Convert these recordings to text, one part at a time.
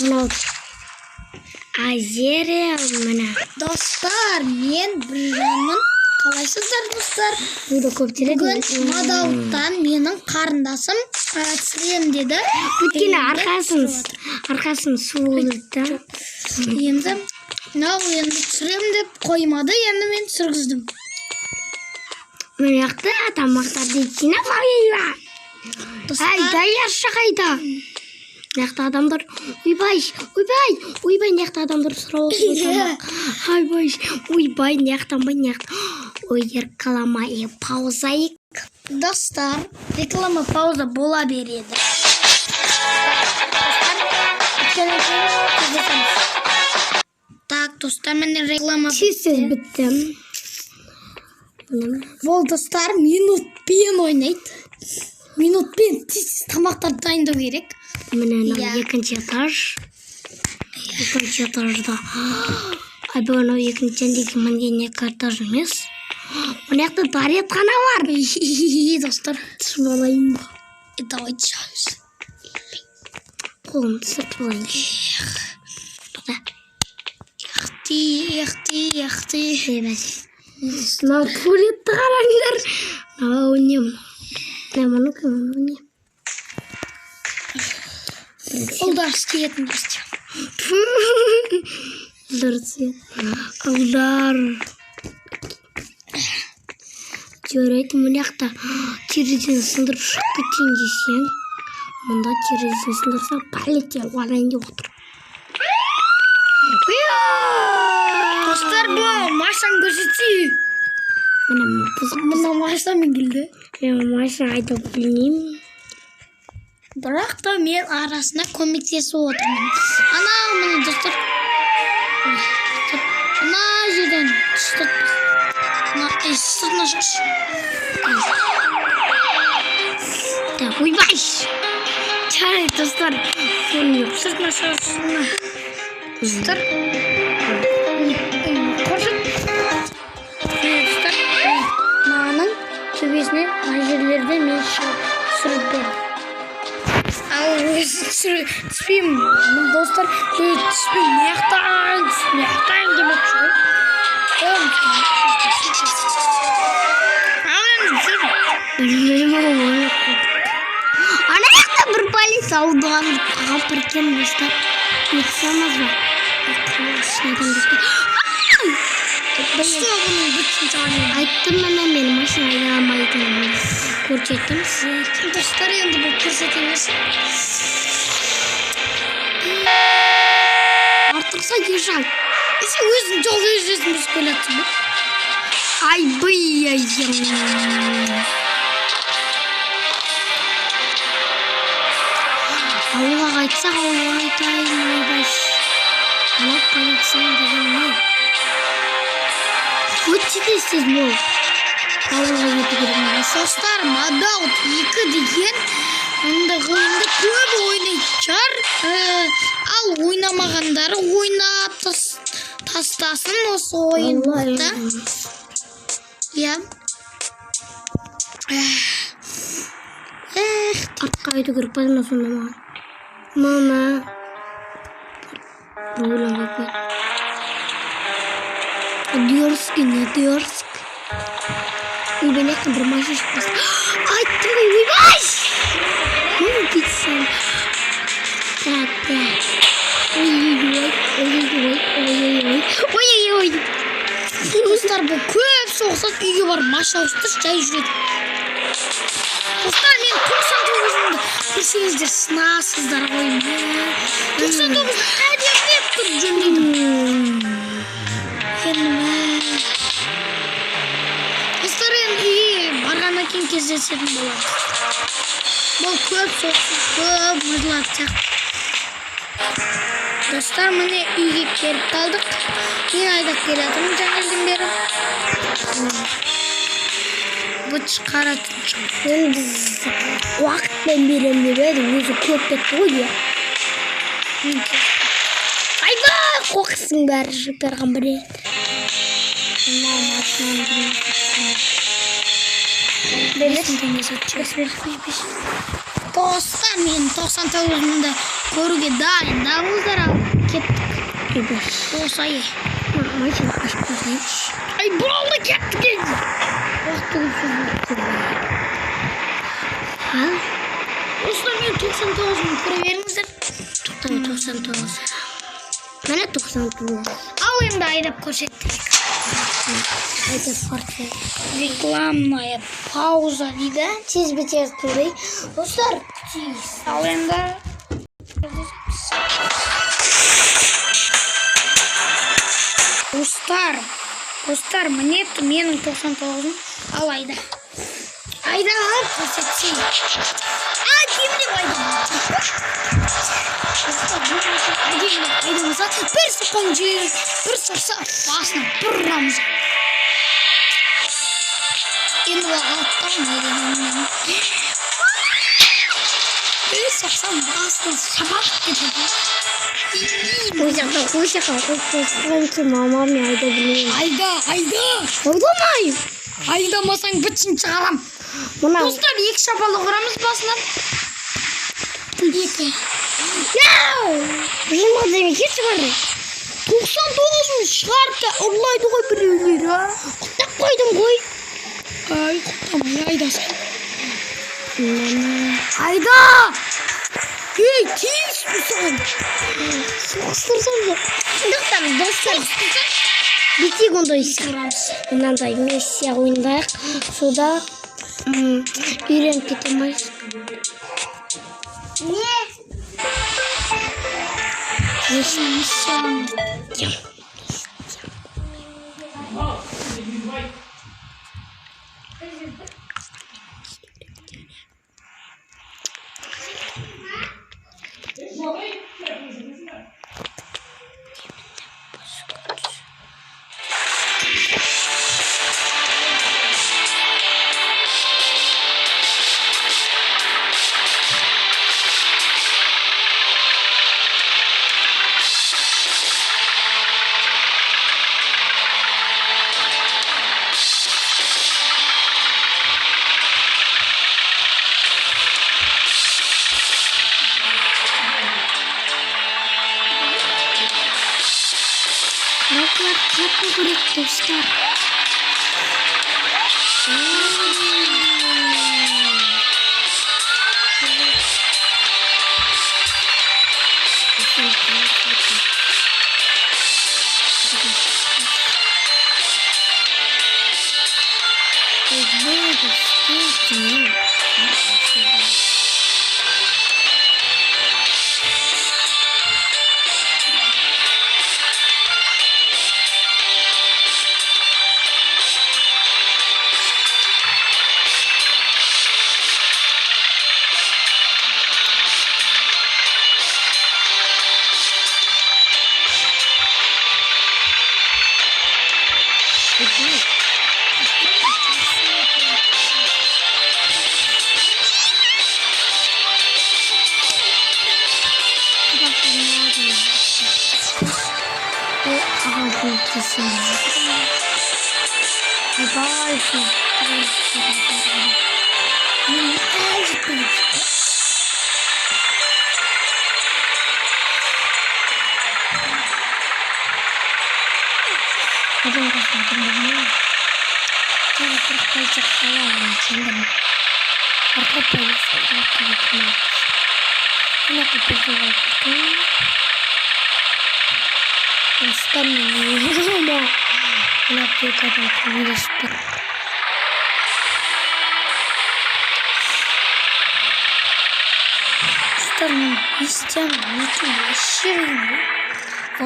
Мынау Азерия мына. Достар, мен Біржанмын. Қалайсыздар достар? Бүгін Мадауттан менің қарындасым түсірем деді. Өйткені арқасын су болды да. Енді түсірем деп қоймады, енді мен түсіргіздім. Мына жақта тамақтар дейтін қайда? Даяшы қайда? Мына жақта адамдар, ойбай, мына жақта адамдар сұрап отыр тамақ. Ойбай, мына жақта. Ой, реклама паузайық. Достар, реклама пауза бола береді. Так, достар, мен реклама бітті. Ол достар минутпен ойнайды. Минутпен тез тамақтарды дайындау керек. Міне екінші этаж. Екінші этажда. Бүгін екіншідегі мінден екі этаж емес. Мына жақта дәретхана бар. Достар, түсіп алайын ба? Давайте шауыз. Қолымды сыртып алайын. Яқты. Мына туалетті қараңдар. Не? Ұлдар істейтін бізде. Ұлдар. Жарайды, мына жақта терезені сындырып шығып кетейін десең. Мұнда терезені сындырса полиция орайын деп отыр. Достар, бұл машинаны көрсетсе. Мұна машинамен келді. Мен машина айдап білмеймін. Бірақ та мен арасына көмектесіп отырмын. Мына достар. Мына жерден түстік. Сыртына шаш. Ойбай! Жарайды, достар. Сыртына шаш. Достар. Қоршыт. Достар. Мынаның төбесіне жерлерде мен сүріп бердім. Ал өзі түспеймін. Достар, түспеймін. Неқтайын демек шығып. Ана жақта бір полиция ауданды қағып біркен достар. Өтсеміз ба? Айттым міне мен машина айда алмайтынымды көрсеттім. Достар, енді бұл көрсетеміз. Артықса ержал. Өзің жолды өзің біз көләтсің бе? Айбай. Ауылға қайтсақ, ауылға айтайын, ойбай. Анау полициян деген не? Өтсе де сіз мол. Ауылға еті керек. Достар, Мадаут 2 деген онда ойынды көп ойнайтар. Ал ойнамағандары ойнап тастасын осы ойында. Я. Артқа өйті көріп базына сонда маған. Мама. Ойланға қой. Дерзкий, не дерзк. Ойбайляқты бір машин шықпас. Айттым ғой, ойбай! Мың кетсен. Так. Ой. Достар, бұл көп соғысат үйге бар машина ұстыр жай жүреді. Достар, мен 99-ды көрсеңіздер сынасыздар ғой. 99-ды әдемдеп тұр жөндейдім. Достар, енді үйге барғаннан кейін кездесетін болады. Бұл көп соғысып, көп мыжылады сияқты. Достар, міне үйге келіп қалдық. Мен айдап келатырмын жаңадан бері. Бұл шығаратын шығар. Енді уақытпен берем деп еді, өзі көп кетті ғой я. Айбай, қоқыстың бәрі жып берген бір еді. Достар, мен 99-ды Koruge dayın. Davullar al. Kettik. Olsa ye. Машина ашып қойсайыншы. Ay burada kettik енді. Уақыт өтіп Ал, Осылар мен 99-ын көре беріңіздер. 99. Міне 99. Ал енді айдап көрсеттік. Айда спортфель. Рекламная пауза дейді. Тез бітер турай. Достар, тез. Ал енді Достар, міне менің 99-ым. Ал айда. Айда алып көрсетсейін. Әдемі айда. Айдамаса бір сұпан жер, бір сұқса басына бір рамыз. Енді алттан айдамын. Бір сұқсам басына шабақ кетеді. Қойсаққа мамам айда білейін. Айда. Ойдамайым. Айдамасаң бітсін шығарам. Достар, екі шапалы құрамыз басынан. Екі. Жымады меке шығарды. 99-ын шығарды. Ұрлайды ғой біреулер, а? Құттап қойдым ғой. Ай, құттамай, айдасың. Айда! Ей, тез бұсығын. Соғыстырсам да. Шындықтан, достар. Бетек ондайсы. Мынандай миссия ойындайық. Суда үйреніп кете алмайсың. Не? Миссия. Қапы көрек достар.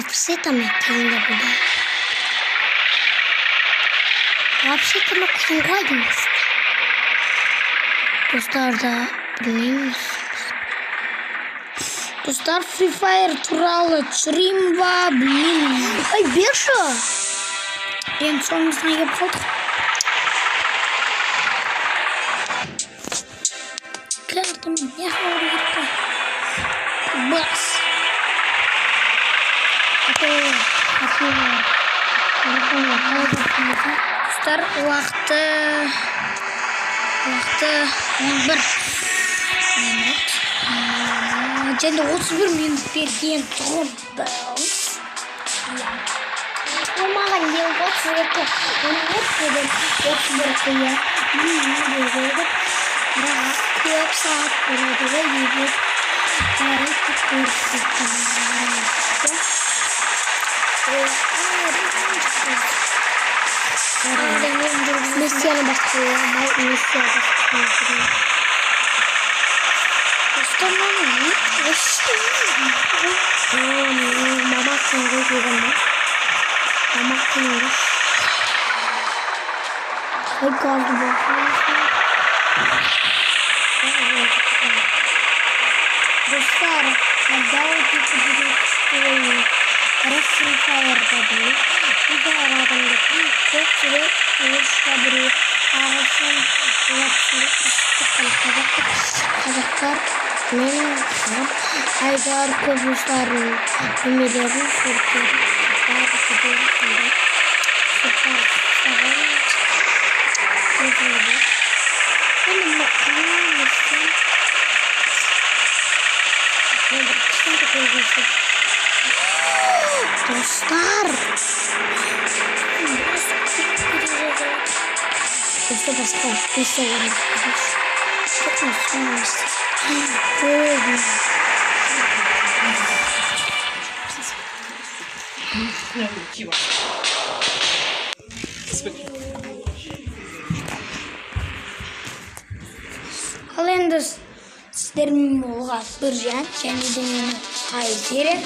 Вообще-то мы кино будем. Вообще-то мы кино. Достар да білмейміз. Достар, Free Fire туралы түсірейін ба, білмеймін. Ай, берші. Енді соңымыздан кеп қалдық. Кәрдім, не қауыры кетті? Бас. Достар, уақыты 11 минут Және 31 минут берген тұғым. Olmadan yıl bot sürekli onu yapıyordum. 31 kıyı. Rahat yok saat burada ve yedi. Tarih tutuyorsun. Misyonu başlıyor. Misyon başlıyor. Tamam mı? Mama kıyıyor gibi. Mama kıyıyor. Ay kaldı bu. Dostlar, Azal tipi bir Russian Fire dedi. Bu da aradığındaki çok süre uğraşabilir. Ağustos Kazaklar benim Haydar Kıbrısların ümidlerini sürtüyor. Daha da gidiyor. Süper sağlam gözüyle. Benim makamım mısın? Ne bir kısım da gözüyle. Dostlar. İşte başka bir şey var. Çok hoşlanmış. Ал енді сіздермен болған Біржан және де менің Айзерім.